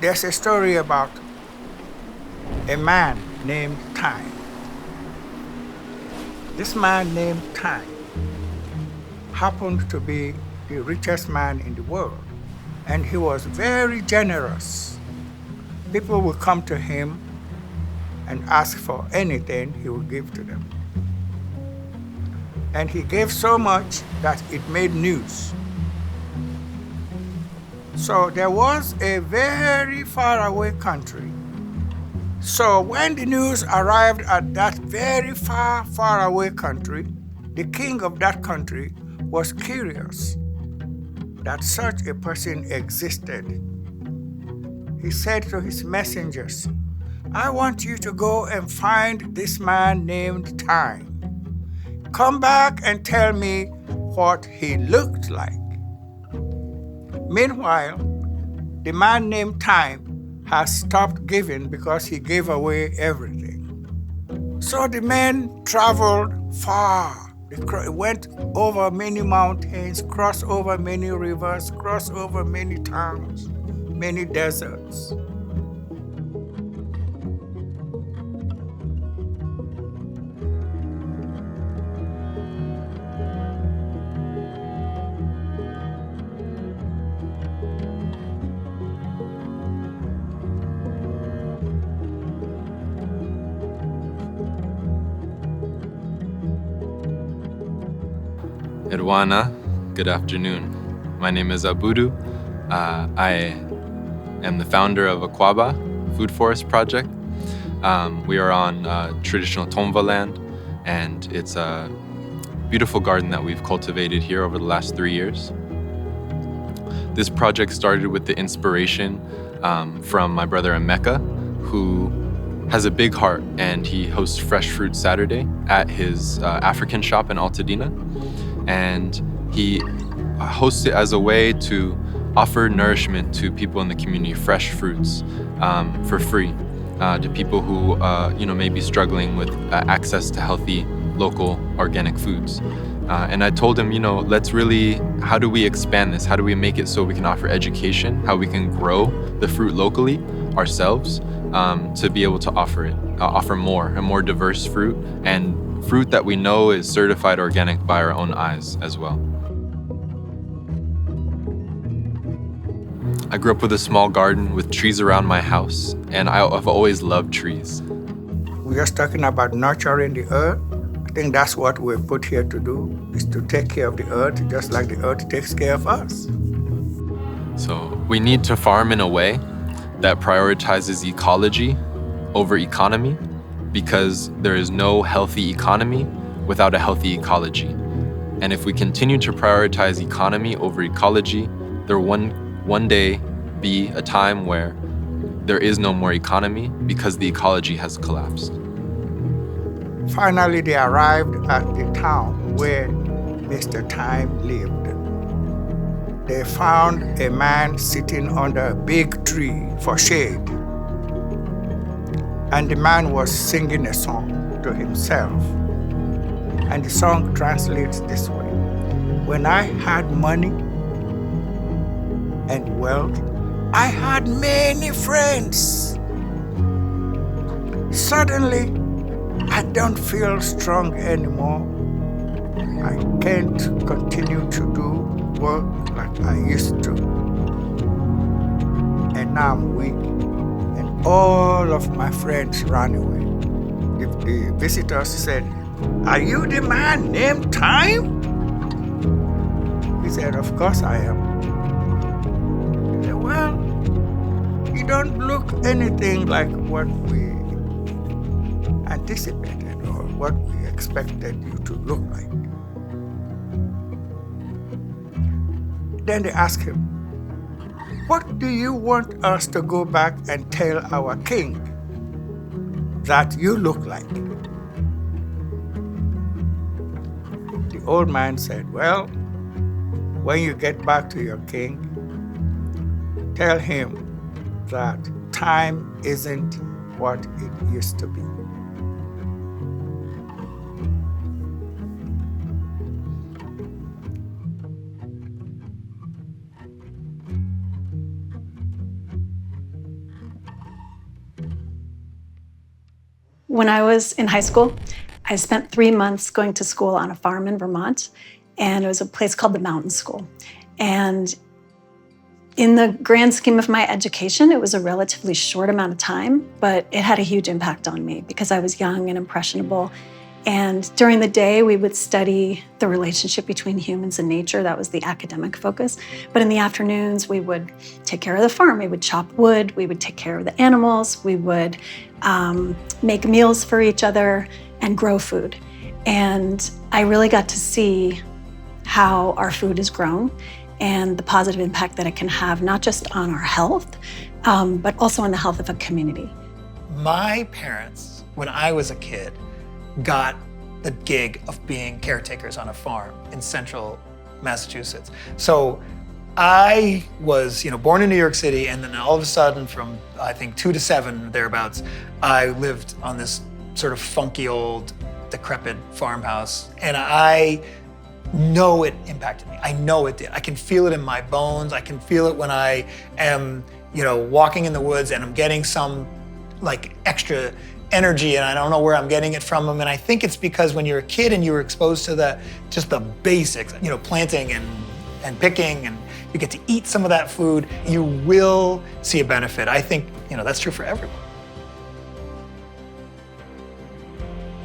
There's a story about a man named Time. This man named Time happened to be the richest man in the world, and he was very generous. People would come to him and ask for anything he would give to them. And he gave so much that it made news. So there was a very faraway country. So when the news arrived at that very faraway country, the king of that country was curious that such a person existed. He said to his messengers, "I want you to go and find this man named Time. Come back and tell me what he looked like." Meanwhile, the man named Time has stopped giving because he gave away everything. So the men traveled far. They went over many mountains, crossed over many rivers, crossed over many towns, many deserts. Edwana, good afternoon. My name is Abudu. I am the founder of Akwaba Food Forest Project. We are on traditional Tomva land, and it's a beautiful garden that we've cultivated here over the last 3 years. This project started with the inspiration from my brother Emeka, who has a big heart, and he hosts Fresh Fruit Saturday at his African shop in Altadena. And he hosts it as a way to offer nourishment to people in the community, fresh fruits for free, to people who may be struggling with access to healthy, local, organic foods. And I told him, how do we expand this? How do we make it so we can offer education, how we can grow the fruit locally ourselves to be able to offer more, a more diverse fruit, and fruit that we know is certified organic by our own eyes as well. I grew up with a small garden with trees around my house, and I've always loved trees. We're just talking about nurturing the earth. I think that's what we're put here to do, is to take care of the earth just like the earth takes care of us. So we need to farm in a way that prioritizes ecology over economy, because there is no healthy economy without a healthy ecology. And if we continue to prioritize economy over ecology, there will one day be a time where there is no more economy because the ecology has collapsed. Finally, they arrived at the town where Mr. Time lived. They found a man sitting under a big tree for shade. And the man was singing a song to himself. And the song translates this way: "When I had money and wealth, I had many friends. Suddenly, I don't feel strong anymore. I can't continue to do work like I used to. And now I'm weak. All of my friends ran away." The visitors said, "Are you the man named Time?" He said, "Of course I am." They said, "Well, you don't look anything like what we anticipated or what we expected you to look like." Then they asked him, "What do you want us to go back and tell our king that you look like?" The old man said, "Well, when you get back to your king, tell him that time isn't what it used to be." When I was in high school, I spent 3 months going to school on a farm in Vermont, and it was a place called the Mountain School. And in the grand scheme of my education, it was a relatively short amount of time, but it had a huge impact on me because I was young and impressionable. And during the day, we would study the relationship between humans and nature. That was the academic focus. But in the afternoons, we would take care of the farm. We would chop wood. We would take care of the animals. We would make meals for each other and grow food. And I really got to see how our food is grown and the positive impact that it can have, not just on our health, but also on the health of a community. My parents, when I was a kid, got the gig of being caretakers on a farm in central Massachusetts. So I was, born in New York City, and then all of a sudden from, I think, 2 to 7, thereabouts, I lived on this sort of funky old, decrepit farmhouse. And I know it impacted me. I know it did. I can feel it in my bones. I can feel it when I am, walking in the woods and I'm getting some extra energy, and I don't know where I'm getting it from them. And I think it's because when you're a kid and you were exposed to just the basics, planting and picking, and you get to eat some of that food, you will see a benefit. I think, that's true for everyone.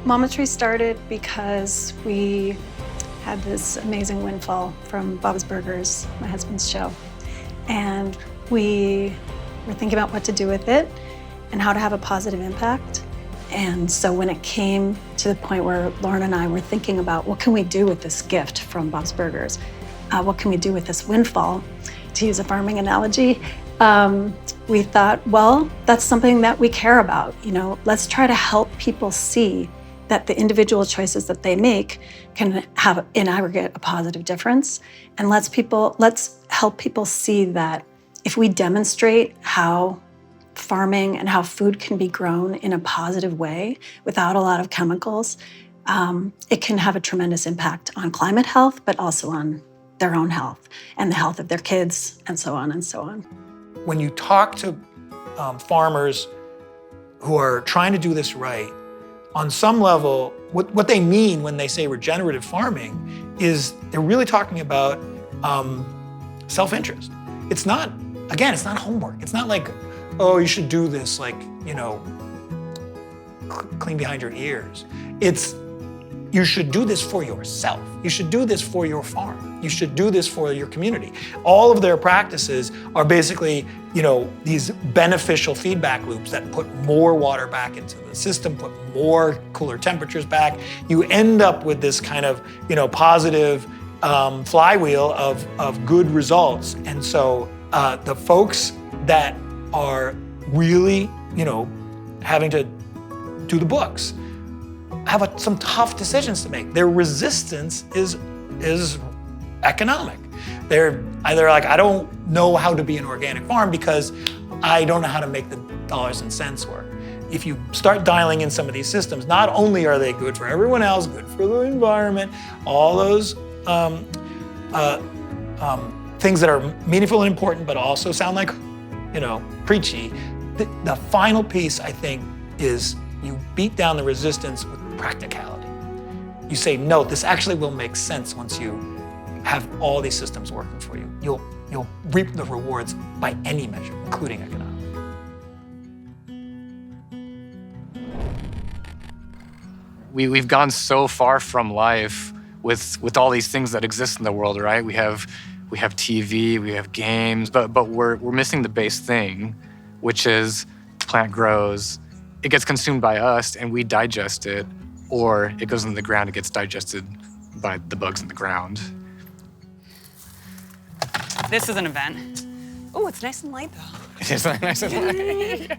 Mama Tree started because we had this amazing windfall from Bob's Burgers, my husband's show. And we were thinking about what to do with it and how to have a positive impact. And so when it came to the point where Lauren and I were thinking about what can we do with this gift from Bob's Burgers? What can we do with this windfall, to use a farming analogy? We thought, well, that's something that we care about. Let's try to help people see that the individual choices that they make can have, in aggregate, a positive difference. And let's help people see that if we demonstrate how farming and how food can be grown in a positive way without a lot of chemicals, it can have a tremendous impact on climate health, but also on their own health and the health of their kids, and so on and so on. When you talk to farmers who are trying to do this right, on some level, what they mean when they say regenerative farming is they're really talking about self-interest. It's not homework. It's not like, oh, you should do this, clean behind your ears. It's, you should do this for yourself. You should do this for your farm. You should do this for your community. All of their practices are basically, these beneficial feedback loops that put more water back into the system, put more cooler temperatures back. You end up with this kind of, positive flywheel of good results. And so the folks that are really, having to do the books have some tough decisions to make. Their resistance is economic. They're either like, I don't know how to be an organic farm because I don't know how to make the dollars and cents work. If you start dialing in some of these systems, not only are they good for everyone else, good for the environment, all those things that are meaningful and important, but also sound like, preachy. The final piece, I think, is you beat down the resistance with practicality. You say, no, this actually will make sense once you have all these systems working for you. You'll reap the rewards by any measure, including economic. We've gone so far from life with all these things that exist in the world, right? We have TV, we have games, but we're missing the base thing, which is the plant grows, it gets consumed by us, and we digest it, or it goes in the ground, it gets digested by the bugs in the ground. This is an event. Oh, it's nice and light, though. It is nice and light.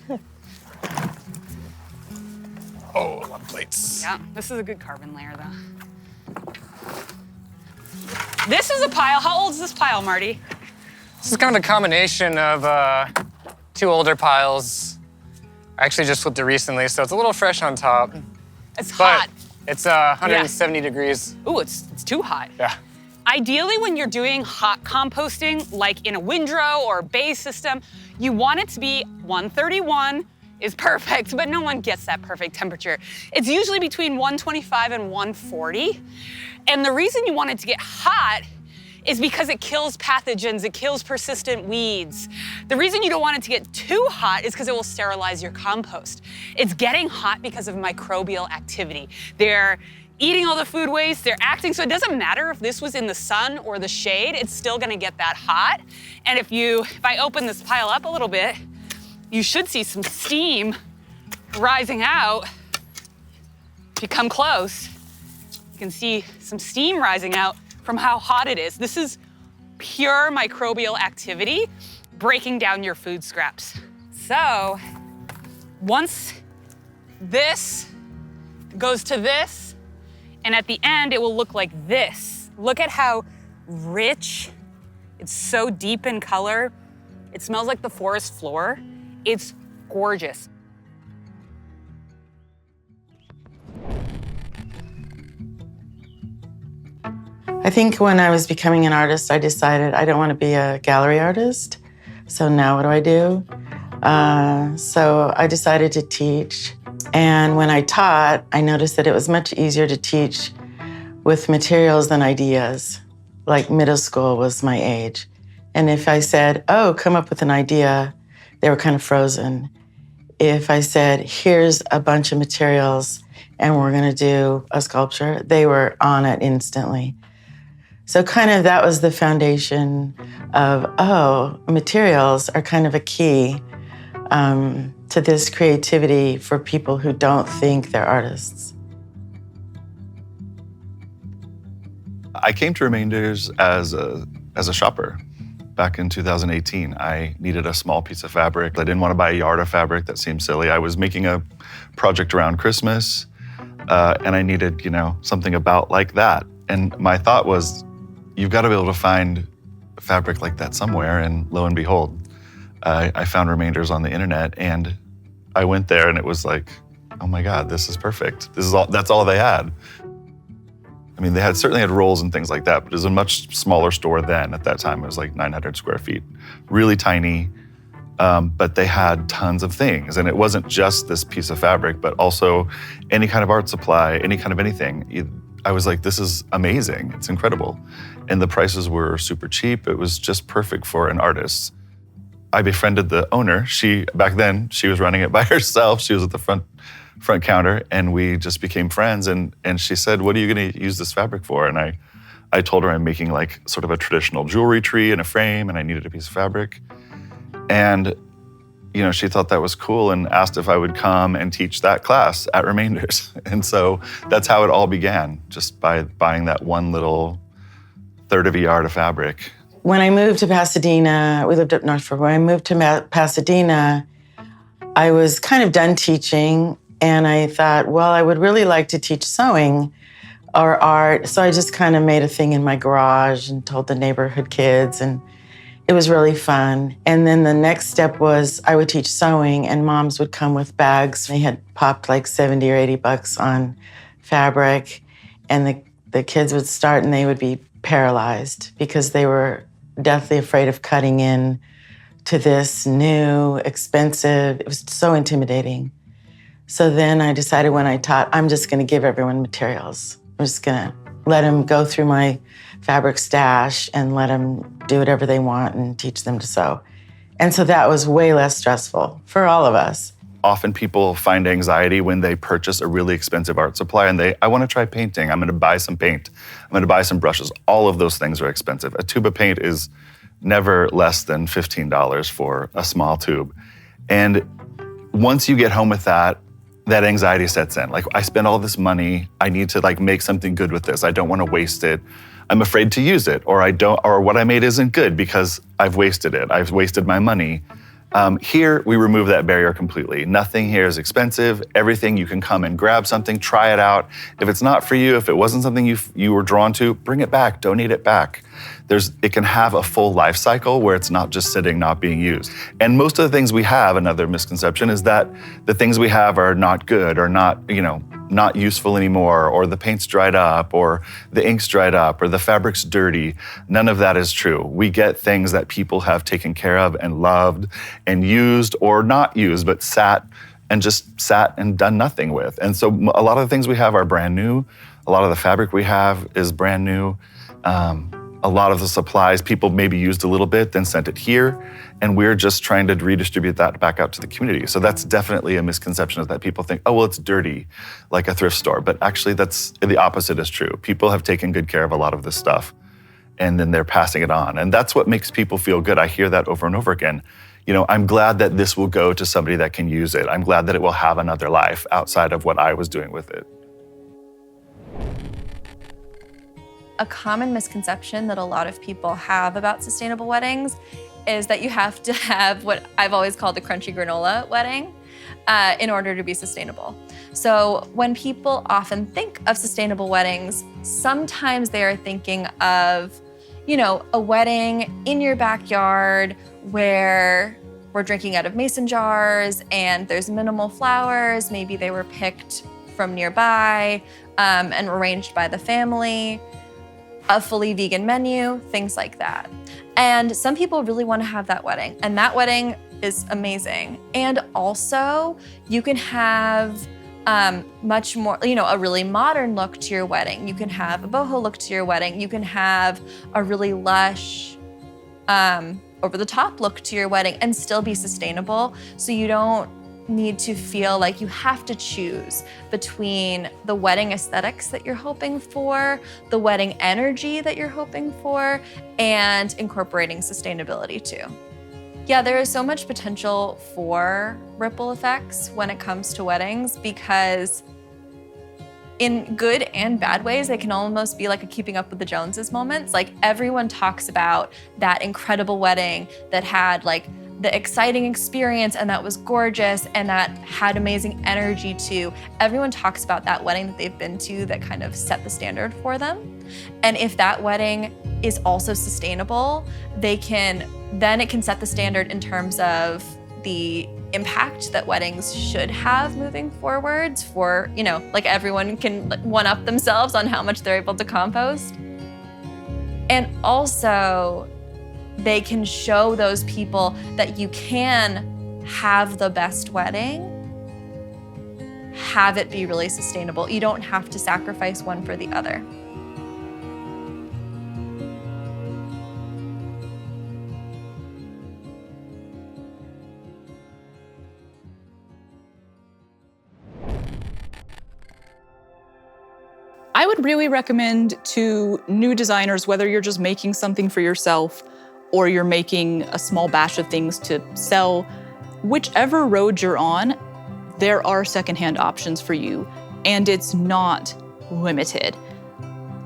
Yeah. Oh, a lot of plates. Yeah, this is a good carbon layer, though. This is a pile. How old is this pile, Marty? This is kind of a combination of 2 older piles. I actually just flipped it recently, so it's a little fresh on top. It's hot. It's 170 degrees. Ooh, it's too hot. Yeah. Ideally, when you're doing hot composting, like in a windrow or a bay system, you want it to be 131. is perfect, but no one gets that perfect temperature. It's usually between 125 and 140. And the reason you want it to get hot is because it kills pathogens, it kills persistent weeds. The reason you don't want it to get too hot is because it will sterilize your compost. It's getting hot because of microbial activity. They're eating all the food waste, they're acting, so it doesn't matter if this was in the sun or the shade, it's still gonna get that hot. And if I open this pile up a little bit, you should see some steam rising out. If you come close, you can see some steam rising out from how hot it is. This is pure microbial activity breaking down your food scraps. So once this goes to this, and at the end it will look like this. Look at how rich, it's so deep in color. It smells like the forest floor. It's gorgeous. I think when I was becoming an artist, I decided I don't want to be a gallery artist. So now what do? So I decided to teach. And when I taught, I noticed that it was much easier to teach with materials than ideas. Like middle school was my age. And if I said, oh, come up with an idea, they were kind of frozen. If I said, here's a bunch of materials and we're going to do a sculpture, they were on it instantly. So kind of that was the foundation of, oh, materials are kind of a key to this creativity for people who don't think they're artists. I came to Remainders as a shopper. Back in 2018, I needed a small piece of fabric. I didn't want to buy a yard of fabric. That seemed silly. I was making a project around Christmas, and I needed, something about like that. And my thought was, you've got to be able to find fabric like that somewhere. And lo and behold, I found Remainders on the internet, and I went there, and it was like, oh my God, this is perfect. That's all they had. I mean, they certainly had rolls and things like that, but it was a much smaller store then. At that time, it was like 900 square feet, really tiny. But they had tons of things, and it wasn't just this piece of fabric, but also any kind of art supply, any kind of anything. I was like, this is amazing. It's incredible. And the prices were super cheap. It was just perfect for an artist. I befriended the owner. Back then, she was running it by herself. She was at the front counter, and we just became friends. And she said, what are you gonna use this fabric for? And I told her I'm making like sort of a traditional jewelry tree in a frame, and I needed a piece of fabric. And she thought that was cool and asked if I would come and teach that class at Remainders. And so that's how it all began, just by buying that one little third of a yard of fabric. When I moved to Pasadena, we lived up north for a while. When I moved to Pasadena, I was kind of done teaching, and I thought, well, I would really like to teach sewing or art. So I just kind of made a thing in my garage and told the neighborhood kids, and it was really fun. And then the next step was I would teach sewing, and moms would come with bags. They had popped like 70 or 80 bucks on fabric, and the kids would start and they would be paralyzed because they were deathly afraid of cutting in to this new, expensive, it was so intimidating. So then I decided when I taught, I'm just gonna give everyone materials. I'm just gonna let them go through my fabric stash and let them do whatever they want and teach them to sew. And so that was way less stressful for all of us. Often people find anxiety when they purchase a really expensive art supply and I want to try painting. I'm going to buy some paint. I'm going to buy some brushes. All of those things are expensive. A tube of paint is never less than $15 for a small tube. And once you get home with that anxiety sets in. Like, I spent all this money. I need to make something good with this. I don't want to waste it. I'm afraid to use it, or what I made isn't good because I've wasted it. I've wasted my money. Here, we remove that barrier completely. Nothing here is expensive. Everything, you can come and grab something, try it out. If it's not for you, if it wasn't something you were drawn to, bring it back, donate it back. It can have a full life cycle where it's not just sitting, not being used. And most of the things we have, another misconception is that the things we have are not good or not, not useful anymore, or the paint's dried up, or the ink's dried up, or the fabric's dirty. None of that is true. We get things that people have taken care of and loved and used, or not used, but sat and done nothing with. And so a lot of the things we have are brand new. A lot of the fabric we have is brand new. A lot of the supplies, people maybe used a little bit, then sent it here, and we're just trying to redistribute that back out to the community. So that's definitely a misconception, is that people think, oh, well, it's dirty, like a thrift store. But actually, that's the opposite is true. People have taken good care of a lot of this stuff, and then they're passing it on. And that's what makes people feel good. I hear that over and over again. I'm glad that this will go to somebody that can use it. I'm glad that it will have another life outside of what I was doing with it. A common misconception that a lot of people have about sustainable weddings is that you have to have what I've always called the crunchy granola wedding in order to be sustainable. So when people often think of sustainable weddings, sometimes they are thinking of, a wedding in your backyard where we're drinking out of mason jars and there's minimal flowers. Maybe they were picked from nearby and arranged by the family. A fully vegan menu, things like that. And some people really want to have that wedding, and that wedding is amazing. And also, you can have much more, a really modern look to your wedding. You can have a boho look to your wedding. You can have a really lush, over-the-top look to your wedding and still be sustainable. So you don't need to feel like you have to choose between the wedding aesthetics that you're hoping for, the wedding energy that you're hoping for, and incorporating sustainability too. Yeah, there is so much potential for ripple effects when it comes to weddings, because in good and bad ways, they can almost be like a keeping up with the Joneses moments. Like, everyone talks about that incredible wedding that had the exciting experience and that was gorgeous and that had amazing energy too. Everyone talks about that wedding that they've been to that kind of set the standard for them. And if that wedding is also sustainable, it can set the standard in terms of the impact that weddings should have moving forwards for, everyone can one-up themselves on how much they're able to compost. And also, they can show those people that you can have the best wedding, have it be really sustainable. You don't have to sacrifice one for the other. I would really recommend to new designers, whether you're just making something for yourself or you're making a small batch of things to sell, whichever road you're on, there are secondhand options for you, and it's not limited.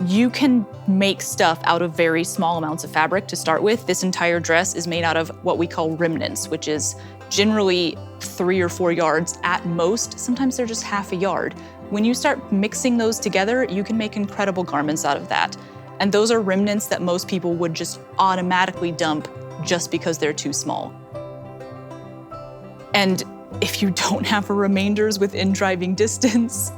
You can make stuff out of very small amounts of fabric to start with. This entire dress is made out of what we call remnants, which is generally 3 or 4 yards at most. Sometimes they're just half a yard. When you start mixing those together, you can make incredible garments out of that. And those are remnants that most people would just automatically dump just because they're too small. And if you don't have remainders within driving distance,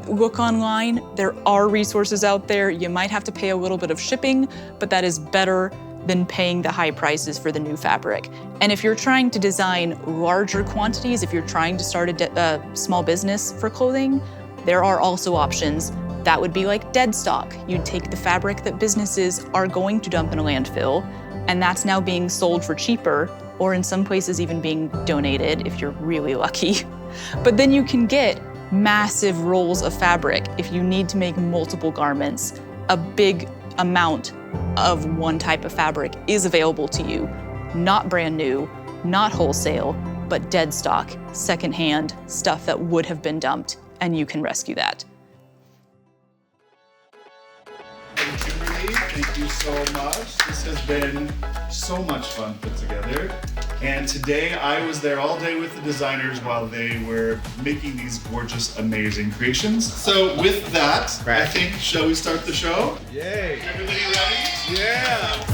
look online. There are resources out there. You might have to pay a little bit of shipping, but that is better than paying the high prices for the new fabric. And if you're trying to design larger quantities, if you're trying to start a small business for clothing, there are also options. That would be like dead stock. You'd take the fabric that businesses are going to dump in a landfill, and that's now being sold for cheaper, or in some places even being donated if you're really lucky. But then you can get massive rolls of fabric if you need to make multiple garments. A big amount of one type of fabric is available to you. Not brand new, not wholesale, but dead stock, secondhand, stuff that would have been dumped, and you can rescue that. Kimberly, thank you so much. This has been so much fun put together. And today I was there all day with the designers while they were making these gorgeous, amazing creations. So with that, I think, shall we start the show? Yay. Everybody ready? Yeah.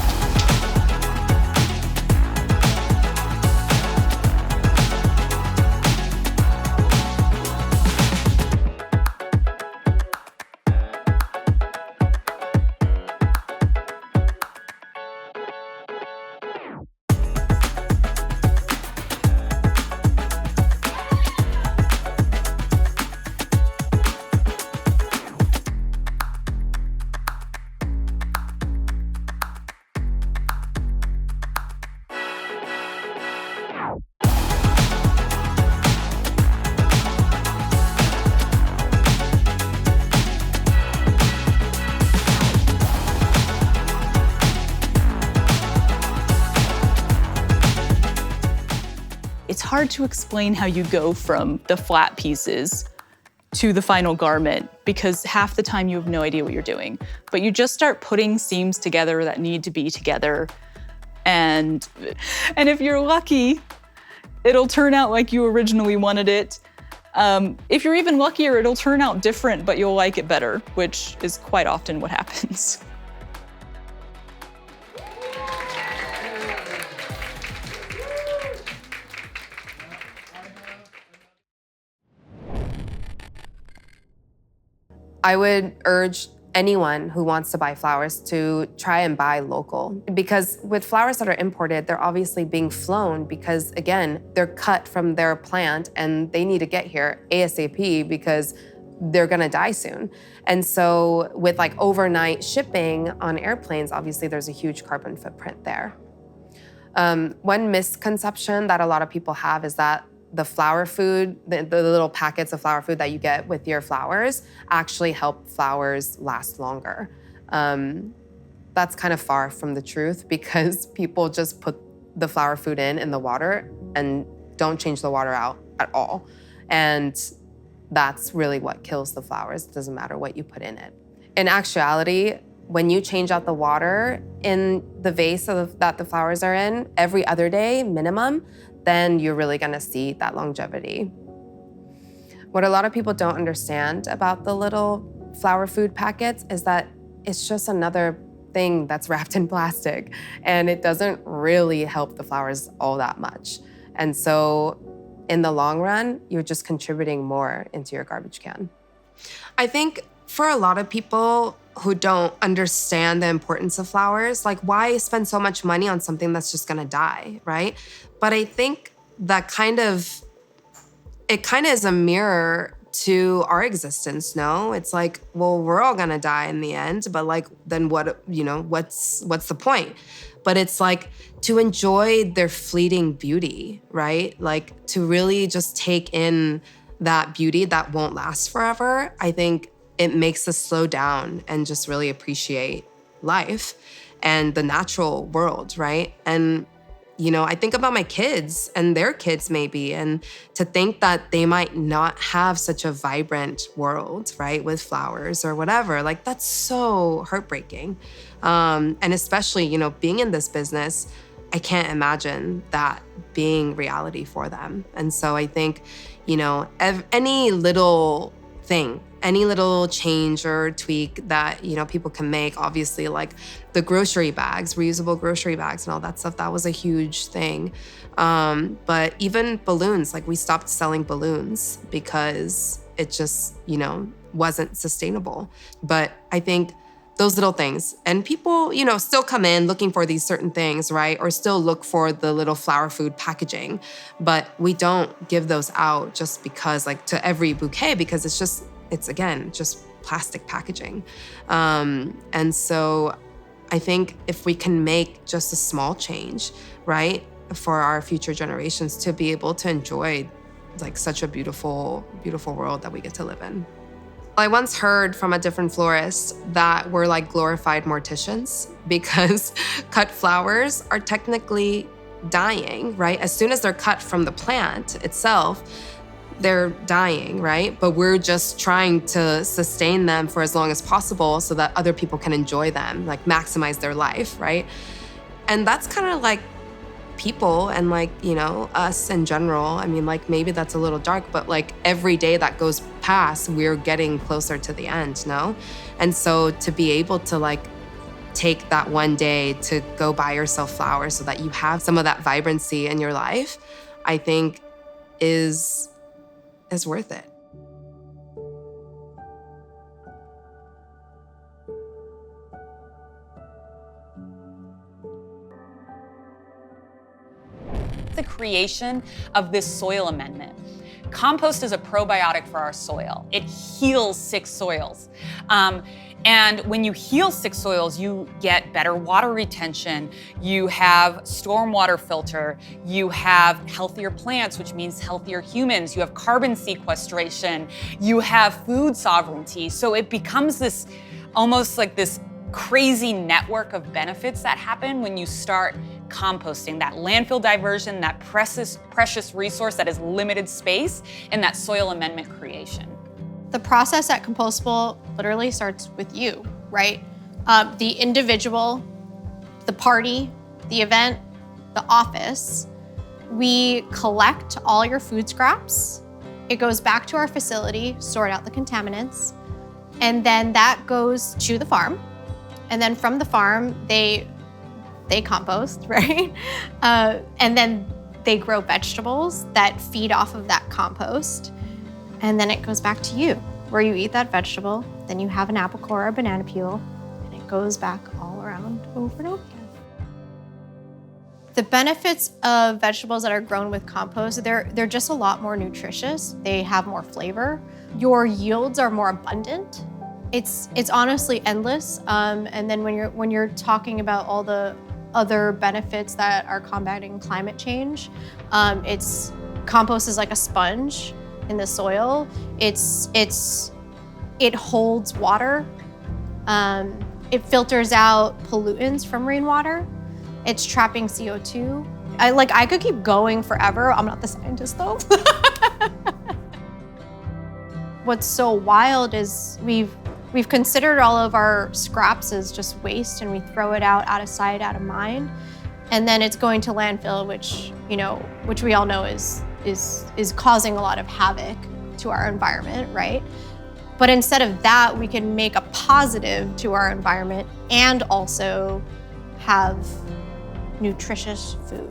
hard to explain how you go from the flat pieces to the final garment because half the time you have no idea what you're doing. But you just start putting seams together that need to be together. And if you're lucky, it'll turn out like you originally wanted it. If you're even luckier, it'll turn out different, but you'll like it better, which is quite often what happens. I would urge anyone who wants to buy flowers to try and buy local. Because with flowers that are imported, they're obviously being flown because, again, they're cut from their plant and they need to get here ASAP because they're gonna die soon. And so with like overnight shipping on airplanes, obviously there's a huge carbon footprint there. One misconception that a lot of people have is that the flower food, the little packets of flower food that you get with your flowers actually help flowers last longer. That's kind of far from the truth because people just put the flower food in the water and don't change the water out at all. And that's really what kills the flowers. It doesn't matter what you put in it. In actuality, when you change out the water in the vase that the flowers are in every other day minimum, then you're really gonna see that longevity. What a lot of people don't understand about the little flower food packets is that it's just another thing that's wrapped in plastic and it doesn't really help the flowers all that much. And so in the long run, you're just contributing more into your garbage can. I think for a lot of people who don't understand the importance of flowers, like why spend so much money on something that's just gonna die, right? But I think that it kind of is a mirror to our existence, no? It's like, well, we're all gonna die in the end, but like, then what, what's the point? But it's like to enjoy their fleeting beauty, right? Like to really just take in that beauty that won't last forever. I think it makes us slow down and just really appreciate life and the natural world, right? And I think about my kids and their kids maybe, and to think that they might not have such a vibrant world, right, with flowers or whatever, like that's so heartbreaking. And especially, being in this business, I can't imagine that being reality for them. And so I think, any little thing, any little change or tweak that, people can make, obviously like the grocery bags, reusable grocery bags and all that stuff, that was a huge thing. But even balloons, like we stopped selling balloons because it just, wasn't sustainable. But I think those little things, and people, still come in looking for these certain things, right? Or still look for the little flower food packaging, but we don't give those out just because like to every bouquet, because it's again, just plastic packaging. And so I think if we can make just a small change, right, for our future generations to be able to enjoy like such a beautiful, beautiful world that we get to live in. I once heard from a different florist that we're like glorified morticians because cut flowers are technically dying, right? As soon as they're cut from the plant itself, they're dying, right? But we're just trying to sustain them for as long as possible so that other people can enjoy them, like maximize their life, right? And that's kind of like people and like, us in general. I mean, like maybe that's a little dark, but like every day that goes past, we're getting closer to the end, no? And so to be able to like take that one day to go buy yourself flowers so that you have some of that vibrancy in your life, I think is worth it. The creation of this soil amendment. Compost is a probiotic for our soil. It heals sick soils. And when you heal sick soils, you get better water retention, you have stormwater filter, you have healthier plants, which means healthier humans, you have carbon sequestration, you have food sovereignty. So it becomes this, almost like this crazy network of benefits that happen when you start composting, that landfill diversion, that precious resource that is limited space, and that soil amendment creation. The process at Compostable literally starts with you, right? The individual, the party, the event, the office. We collect all your food scraps. It goes back to our facility, sort out the contaminants, and then that goes to the farm. And then from the farm, they compost, right? And then they grow vegetables that feed off of that compost. And then it goes back to you, where you eat that vegetable, then you have an apple core or a banana peel, and it goes back all around over and over again. The benefits of vegetables that are grown with compost, they're just a lot more nutritious. They have more flavor. Your yields are more abundant. It's honestly endless. And then when you're talking about all the other benefits that are combating climate change, compost is like a sponge in the soil. It holds water. It filters out pollutants from rainwater. It's trapping CO2. I could keep going forever. I'm not the scientist though. What's so wild is we've considered all of our scraps as just waste, and we throw it out of sight, out of mind. And then it's going to landfill, which we all know is causing a lot of havoc to our environment, right? But instead of that, we can make a positive to our environment and also have nutritious food.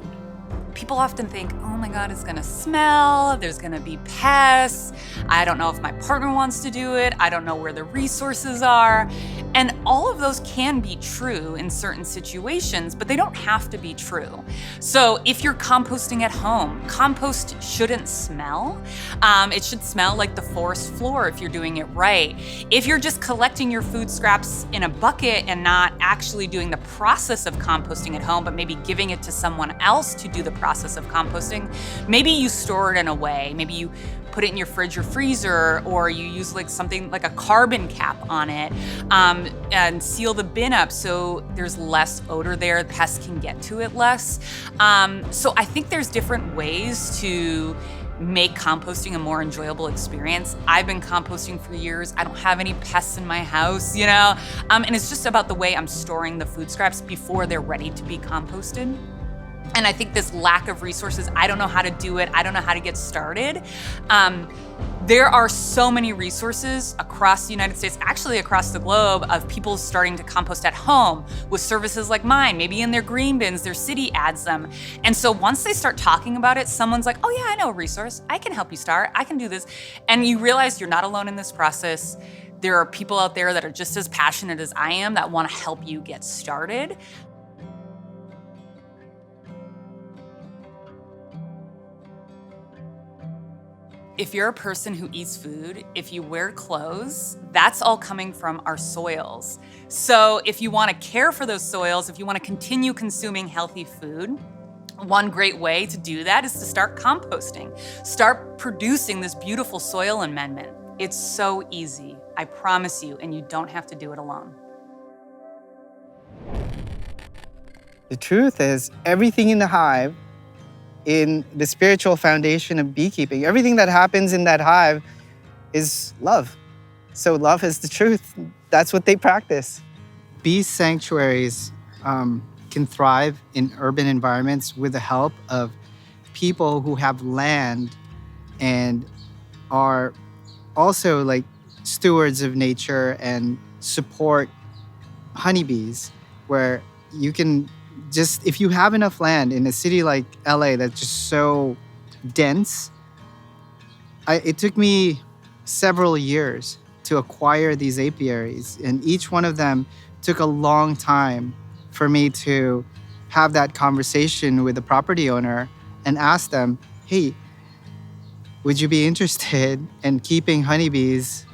People often think, oh my God, it's gonna smell, there's gonna be pests, I don't know if my partner wants to do it, I don't know where the resources are. And all of those can be true in certain situations, but they don't have to be true. So if you're composting at home, compost shouldn't smell. It should smell like the forest floor if you're doing it right. If you're just collecting your food scraps in a bucket and not actually doing the process of composting at home, but maybe giving it to someone else to do the process of composting, maybe you store it in a way, maybe you put it in your fridge or freezer, or you use something like a carbon cap on it, and seal the bin up so there's less odor there, pests can get to it less. So I think there's different ways to make composting a more enjoyable experience. I've been composting for years. I don't have any pests in my house, and it's just about the way I'm storing the food scraps before they're ready to be composted. And I think this lack of resources, I don't know how to do it, I don't know how to get started. There are so many resources across the United States, actually across the globe, of people starting to compost at home with services like mine, maybe in their green bins, their city adds them. And so once they start talking about it, someone's like, oh yeah, I know a resource, I can help you start, I can do this. And you realize you're not alone in this process. There are people out there that are just as passionate as I am that want to help you get started. If you're a person who eats food, if you wear clothes, that's all coming from our soils. So if you want to care for those soils, if you want to continue consuming healthy food, one great way to do that is to start composting. Start producing this beautiful soil amendment. It's so easy, I promise you, and you don't have to do it alone. The truth is, everything in the hive, in the spiritual foundation of beekeeping, everything that happens in that hive is love. So love is the truth. That's what they practice. Bee sanctuaries can thrive in urban environments with the help of people who have land and are also like stewards of nature and support honeybees, where you can just, if you have enough land in a city like LA that's just so dense, it took me several years to acquire these apiaries, and each one of them took a long time for me to have that conversation with the property owner and ask them, hey, would you be interested in keeping honeybees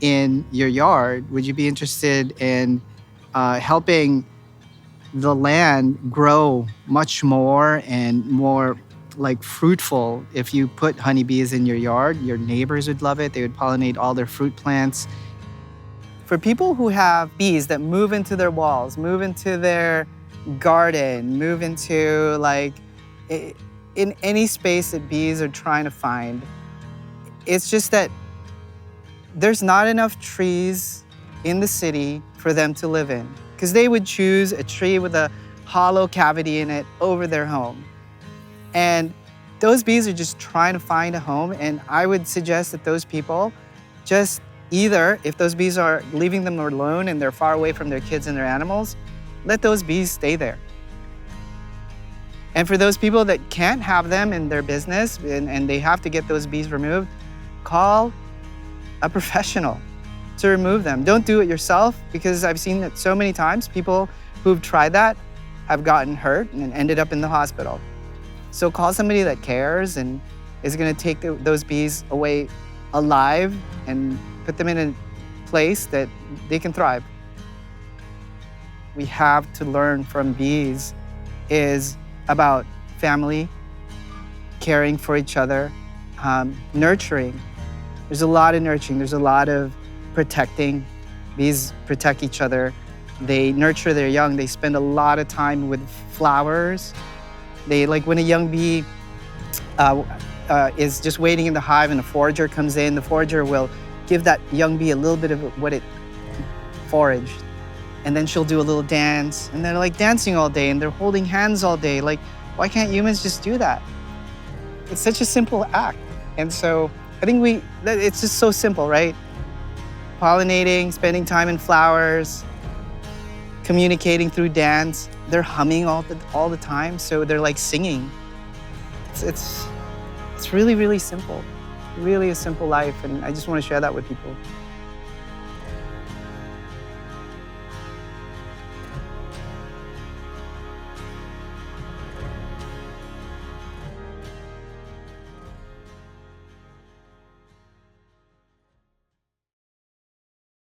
in your yard? Would you be interested in helping the land grow much more and more like fruitful? If you put honeybees in your yard, your neighbors would love it. They would pollinate all their fruit plants. For people who have bees that move into their walls, move into their garden, move into like in any space that bees are trying to find. It's just that there's not enough trees in the city for them to live in, because they would choose a tree with a hollow cavity in it over their home. And those bees are just trying to find a home, and I would suggest that those people just either, if those bees are leaving them alone and they're far away from their kids and their animals, let those bees stay there. And for those people that can't have them in their business and they have to get those bees removed, call a professional to remove them. Don't do it yourself, because I've seen it so many times. People who've tried that have gotten hurt and ended up in the hospital. So call somebody that cares and is gonna take those bees away alive and put them in a place that they can thrive. We have to learn from bees is about family, caring for each other, nurturing. There's a lot of nurturing. There's a lot of protecting. Bees protect each other. They nurture their young. They spend a lot of time with flowers. They, like when a young bee is just waiting in the hive and a forager comes in, the forager will give that young bee a little bit of what it foraged. And then she'll do a little dance, and they're like dancing all day and they're holding hands all day. Like, why can't humans just do that? It's such a simple act. And so I think it's just so simple, right? Pollinating, spending time in flowers, communicating through dance. They're humming all the time, so they're like singing. It's really, really simple. Really a simple life, and I just want to share that with people.